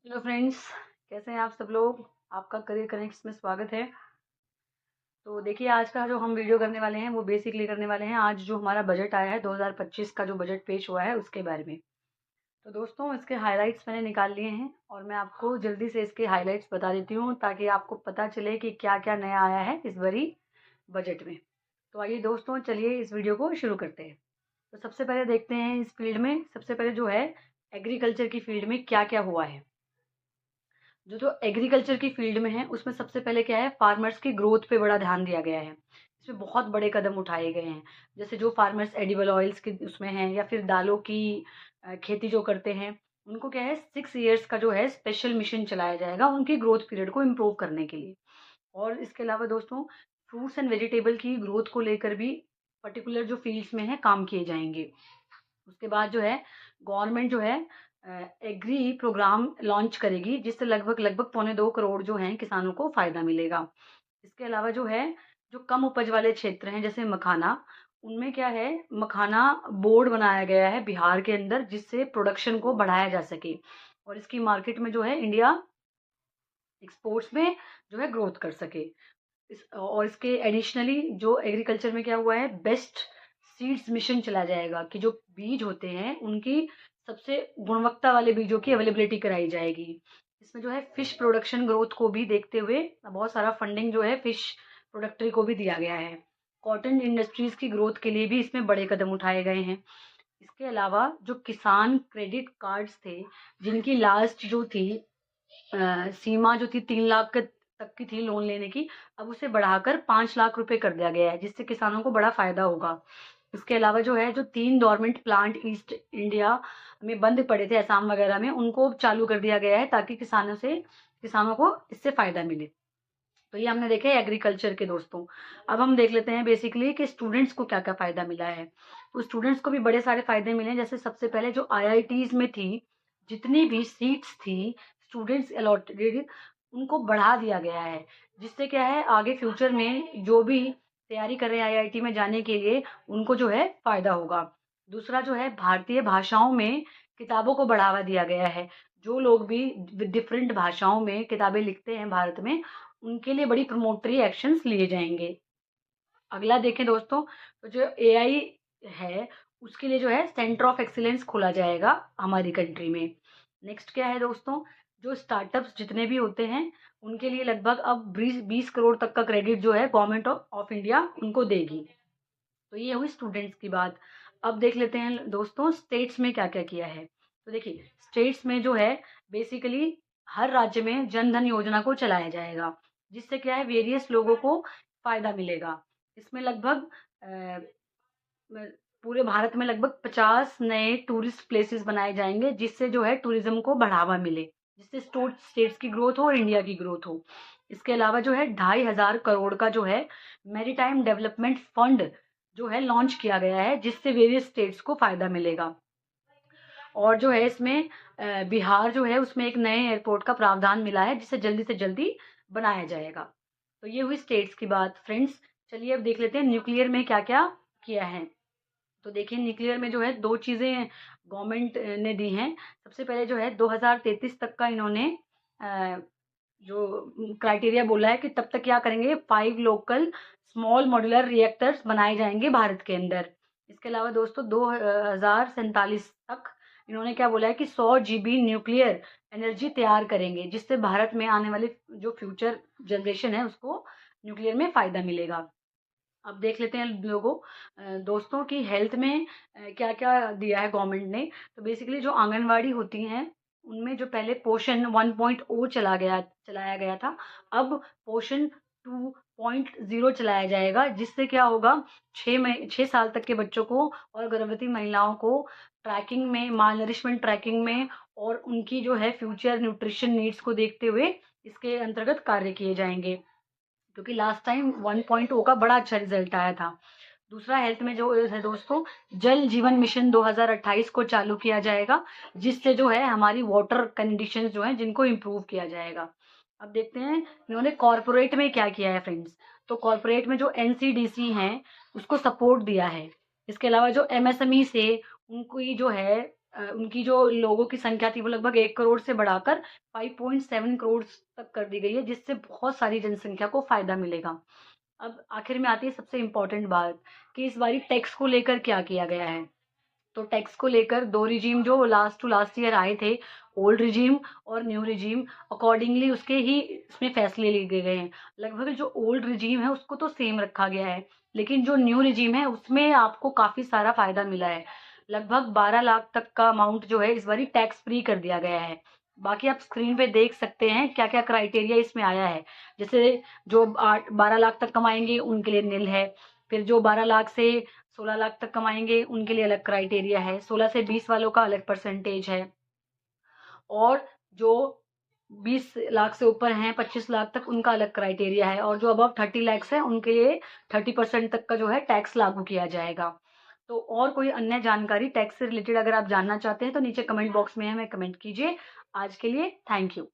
Hello friends, कैसे हैं आप सब लोग। आपका करियर कनेक्ट्स में स्वागत है। तो देखिए, आज का जो हम वीडियो करने वाले हैं वो बेसिकली करने वाले हैं आज जो हमारा बजट आया है 2025 का, जो बजट पेश हुआ है उसके बारे में। तो दोस्तों, इसके हाइलाइट्स मैंने निकाल लिए हैं और मैं आपको जल्दी से इसके हाइलाइट्स बता देती हूँ ताकि आपको पता चले कि क्या क्या नया आया है इस बारी बजट में। तो आइए दोस्तों, चलिए इस वीडियो को शुरू करते हैं। तो सबसे पहले देखते हैं इस फील्ड में, सबसे पहले जो है एग्रीकल्चर की फील्ड में क्या क्या हुआ है। जो एग्रीकल्चर की फील्ड में है उसमें सबसे पहले क्या है, फार्मर्स की ग्रोथ पे बड़ा ध्यान दिया गया है। इसमें बहुत बड़े कदम उठाए गए हैं। जैसे जो फार्मर्स एडिबल ऑयल्स के उसमें हैं या फिर दालों की खेती जो करते हैं, उनको क्या है 6 इयर्स का जो है स्पेशल मिशन चलाया जाएगा उनकी ग्रोथ पीरियड को इम्प्रूव करने के लिए। और इसके अलावा दोस्तों, फ्रूट्स एंड वेजिटेबल की ग्रोथ को लेकर भी पर्टिकुलर जो फील्ड्स में है काम किए जाएंगे। उसके बाद जो है गवर्नमेंट जो है एग्री प्रोग्राम लॉन्च करेगी जिससे लगभग लगभग 1.25 करोड़ जो हैं किसानों को फायदा मिलेगा। इसके अलावा जो है, जो कम उपज वाले क्षेत्र हैं जैसे मखाना, उनमें क्या है, मखाना बोर्ड बनाया गया है बिहार के अंदर जिससे प्रोडक्शन को बढ़ाया जा सके और इसकी मार्केट में जो है इंडिया एक्सपोर्ट्स में जो है ग्रोथ कर सके। और इसके एडिशनली जो एग्रीकल्चर में क्या हुआ है, बेस्ट सीड्स मिशन चला जाएगा कि जो बीज होते हैं उनकी सबसे गुणवत्ता वाले बीजों की अवेलेबिलिटी कराई जाएगी। इसमें जो है फिश प्रोडक्शन ग्रोथ को भी देखते हुए बहुत सारा फंडिंग जो है फिश प्रोडक्टरी को भी दिया गया है। कॉटन इंडस्ट्रीज की ग्रोथ के लिए भी इसमें बड़े कदम उठाए गए हैं। इसके अलावा जो किसान क्रेडिट कार्ड्स थे, जिनकी लास्ट जो थी सीमा जो थी 3 लाख तक की थी लोन लेने की, अब उसे बढ़ाकर 5 लाख रुपए कर दिया गया है जिससे किसानों को बड़ा फायदा होगा। इसके अलावा जो है, जो 3 डोरमेंट प्लांट ईस्ट इंडिया में बंद पड़े थे असम वगैरह में, उनको चालू कर दिया गया है ताकि किसानों को इससे फायदा मिले। तो ये हमने देखे एग्रीकल्चर के दोस्तों। अब हम देख लेते हैं बेसिकली कि स्टूडेंट्स को क्या क्या फायदा मिला है। तो स्टूडेंट्स को भी बड़े सारे फायदे मिले हैं। जैसे सबसे पहले जो आईआईटीज में थी, जितनी भी सीट्स थी स्टूडेंट्स अलॉटेड, उनको बढ़ा दिया गया है जिससे क्या है आगे फ्यूचर में जो भी तैयारी कर रहे हैं आईआईटी में जाने के लिए, उनको जो है फायदा होगा। दूसरा जो है, भारतीय भाषाओं में किताबों को बढ़ावा दिया गया है। जो लोग भी डिफरेंट भाषाओं में किताबें लिखते हैं भारत में, उनके लिए बड़ी प्रमोटरी एक्शंस लिए जाएंगे। अगला देखें दोस्तों, तो जो एआई है उसके लिए जो है सेंटर ऑफ एक्सीलेंस खोला जाएगा हमारी कंट्री में। नेक्स्ट क्या है दोस्तों, जो स्टार्टअप्स जितने भी होते हैं उनके लिए लगभग अब 20 करोड़ तक का क्रेडिट जो है गवर्नमेंट ऑफ इंडिया उनको देगी। तो ये हुई स्टूडेंट्स की बात। अब देख लेते हैं दोस्तों स्टेट्स में क्या क्या किया है। तो देखिए, स्टेट्स में जो है बेसिकली हर राज्य में जन धन योजना को चलाया जाएगा जिससे क्या है वेरियस लोगों को फायदा मिलेगा। इसमें लगभग पूरे भारत में लगभग 50 नए टूरिस्ट प्लेसेस बनाए जाएंगे जिससे जो है टूरिज्म को बढ़ावा मिले, जिससे स्टेट्स की ग्रोथ हो और इंडिया की ग्रोथ हो। इसके अलावा जो है 2,500 करोड़ का जो है मैरीटाइम डेवलपमेंट फंड जो है लॉन्च किया गया है जिससे वेरियस स्टेट्स को फायदा मिलेगा। और जो है इसमें बिहार जो है उसमें एक नए एयरपोर्ट का प्रावधान मिला है जिसे जल्दी से जल्दी बनाया जाएगा। तो ये हुई स्टेट्स की बात फ्रेंड्स। चलिए अब देख लेते हैं न्यूक्लियर में क्या क्या किया है। तो देखिए, न्यूक्लियर में जो है 2 चीज़ें गवर्नमेंट ने दी हैं। सबसे पहले जो है 2033 तक का इन्होंने जो क्राइटेरिया बोला है कि तब तक क्या करेंगे, 5 लोकल स्मॉल मॉड्यूलर रिएक्टर्स बनाए जाएंगे भारत के अंदर। इसके अलावा दोस्तों 2047 तक इन्होंने क्या बोला है कि 100 GB न्यूक्लियर एनर्जी तैयार करेंगे जिससे भारत में आने वाले जो फ्यूचर जनरेशन है उसको न्यूक्लियर में फायदा मिलेगा। अब देख लेते हैं दोस्तों की हेल्थ में क्या क्या दिया है गवर्नमेंट ने। तो बेसिकली जो आंगनवाड़ी होती हैं उनमें जो पहले पोषण 1.0 चलाया गया था, अब पोषण 2.0 चलाया जाएगा जिससे क्या होगा, 6 साल तक के बच्चों को और गर्भवती महिलाओं को ट्रैकिंग में, माल नरिशमेंट ट्रैकिंग में और उनकी जो है फ्यूचर न्यूट्रिशन नीड्स को देखते हुए इसके अंतर्गत कार्य किए जाएंगे, क्योंकि लास्ट टाइम 1.0 का बड़ा अच्छा रिजल्ट आया था। दूसरा हेल्थ में जो है दोस्तों, जल जीवन मिशन 2028 को चालू किया जाएगा जिससे जो है हमारी वाटर कंडीशंस जो हैं जिनको इम्प्रूव किया जाएगा। अब देखते हैं इन्होंने कॉरपोरेट में क्या किया है फ्रेंड्स। तो कॉरपोरेट में जो एनसीडीसी हैं उसको सपोर्ट दिया है। इसके अलावा जो एमएसएमई से उनको ही जो है उनकी जो लोगों की संख्या थी वो लगभग 1 करोड़ से बढ़ाकर 5.7 करोड़ तक कर दी गई है, जिससे बहुत सारी जनसंख्या को फ़ायदा मिलेगा। अब आखिर में आती है सबसे इम्पोर्टेंट बात कि इस बारी टैक्स को लेकर क्या किया गया है। तो टैक्स को लेकर 2 रिजीम जो लास्ट टू लास्ट ईयर आए थे, ओल्ड रिजीम और न्यू रिजीम, अकॉर्डिंगली उसके ही इसमें फैसले लिए गए हैं। लगभग जो ओल्ड रिजीम है उसको तो सेम रखा गया है, लेकिन जो न्यू रिजीम है उसमें आपको काफ़ी सारा फ़ायदा मिला है। लगभग 12 लाख तक का अमाउंट जो है इस बारी टैक्स फ्री कर दिया गया है। बाकी आप स्क्रीन पे देख सकते हैं क्या-क्या क्राइटेरिया इसमें आया है। जैसे जो 12 लाख तक कमाएँगे उनके लिए निल है। फिर जो 12 लाख से 16 लाख तक कमाएंगे उनके लिए अलग क्राइटेरिया है, 16 से 20 वालों का अलग परसेंटेज है, और जो 20 लाख से ऊपर हैं 25 लाख तक उनका अलग क्राइटेरिया है, और जो अबव 30 लैक्स है उनके लिए 30% तक का जो है टैक्स लागू किया जाएगा। तो और कोई अन्य जानकारी टैक्स से रिलेटेड अगर आप जानना चाहते हैं तो नीचे कमेंट बॉक्स में हमें कमेंट कीजिए। आज के लिए थैंक यू।